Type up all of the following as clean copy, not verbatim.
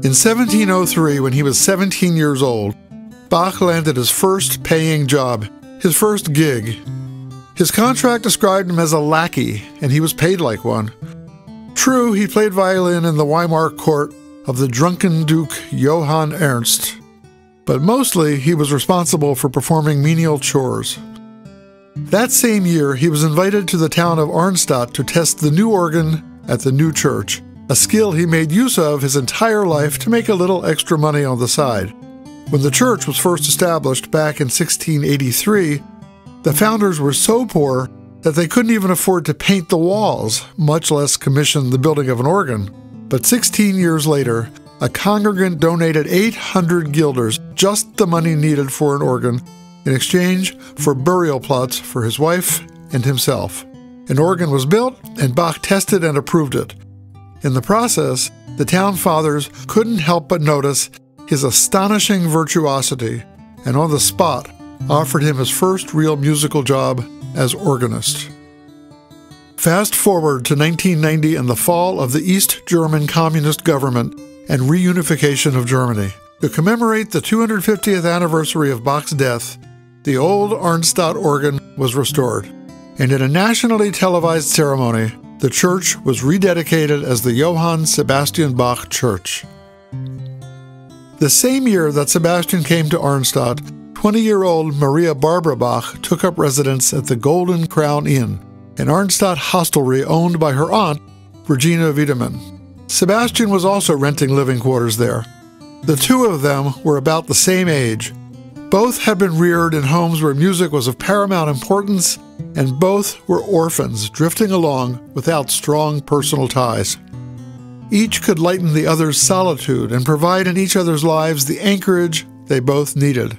In 1703, when he was 17 years old, Bach landed his first paying job, his first gig. His contract described him as a lackey, and he was paid like one. True, he played violin in the Weimar court of the drunken Duke Johann Ernst, but mostly he was responsible for performing menial chores. That same year, he was invited to the town of Arnstadt to test the new organ at the new church, a skill he made use of his entire life to make a little extra money on the side. When the church was first established back in 1683, the founders were so poor that they couldn't even afford to paint the walls, much less commission the building of an organ. But 16 years later, a congregant donated 800 guilders, just the money needed for an organ, in exchange for burial plots for his wife and himself. An organ was built, and Bach tested and approved it. In the process, the town fathers couldn't help but notice his astonishing virtuosity, and on the spot offered him his first real musical job as organist. Fast forward to 1990 and the fall of the East German Communist government and reunification of Germany. To commemorate the 250th anniversary of Bach's death, the old Arnstadt organ was restored, and in a nationally televised ceremony, the church was rededicated as the Johann Sebastian Bach Church. The same year that Sebastian came to Arnstadt, 20-year-old Maria Barbara Bach took up residence at the Golden Crown Inn, an Arnstadt hostelry owned by her aunt, Regina Wiedemann. Sebastian was also renting living quarters there. The two of them were about the same age. Both had been reared in homes where music was of paramount importance, and both were orphans drifting along without strong personal ties. Each could lighten the other's solitude and provide in each other's lives the anchorage they both needed.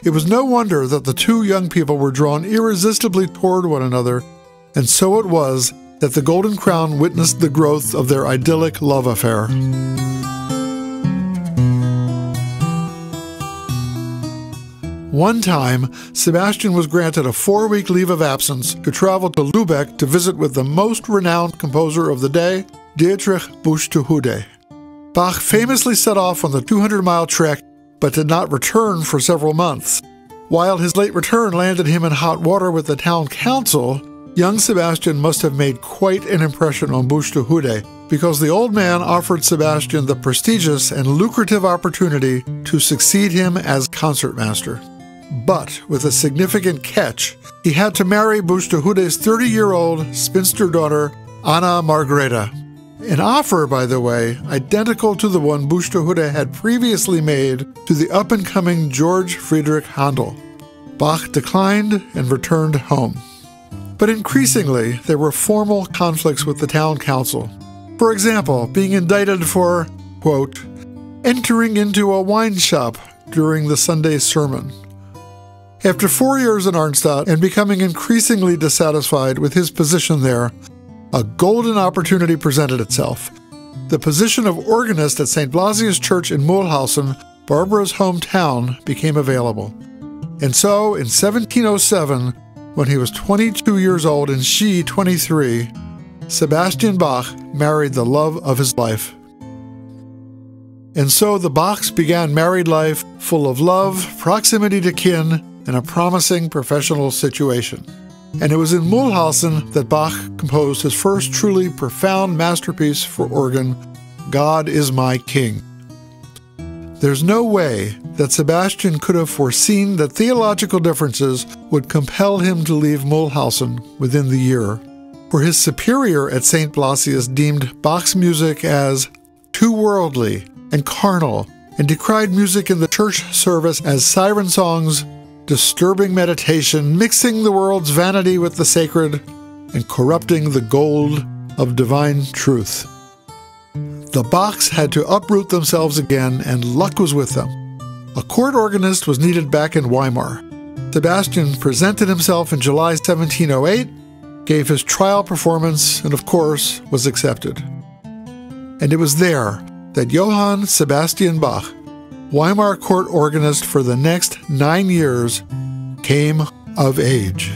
It was no wonder that the two young people were drawn irresistibly toward one another, and so it was that the Golden Crown witnessed the growth of their idyllic love affair. One time, Sebastian was granted a 4-week leave of absence to travel to Lübeck to visit with the most renowned composer of the day, Dietrich Buxtehude. Bach famously set off on the 200-mile trek, but did not return for several months. While his late return landed him in hot water with the town council, young Sebastian must have made quite an impression on Buxtehude, because the old man offered Sebastian the prestigious and lucrative opportunity to succeed him as concertmaster. But with a significant catch, he had to marry Buxtehude's 30-year-old spinster daughter, Anna Margrethe. An offer, by the way, identical to the one Buxtehude had previously made to the up-and-coming George Friedrich Handel. Bach declined and returned home. But increasingly, there were formal conflicts with the town council. For example, being indicted for, quote, entering into a wine shop during the Sunday sermon. After 4 years in Arnstadt and becoming increasingly dissatisfied with his position there, a golden opportunity presented itself. The position of organist at St. Blasius Church in Mulhausen, Barbara's hometown, became available. And so, in 1707, when he was 22 years old and she 23, Sebastian Bach married the love of his life. And so the Bachs began married life full of love, proximity to kin, and a promising professional situation. And it was in Mulhausen that Bach composed his first truly profound masterpiece for organ, God is My King. There's no way that Sebastian could have foreseen that theological differences would compel him to leave Mulhausen within the year, for his superior at St. Blasius deemed Bach's music as too worldly and carnal, and decried music in the church service as siren songs, disturbing meditation, mixing the world's vanity with the sacred, and corrupting the gold of divine truth. The Bachs had to uproot themselves again, and luck was with them. A court organist was needed back in Weimar. Sebastian presented himself in July 1708, gave his trial performance, and of course was accepted. And it was there that Johann Sebastian Bach, Weimar court organist for the next 9 years, came of age.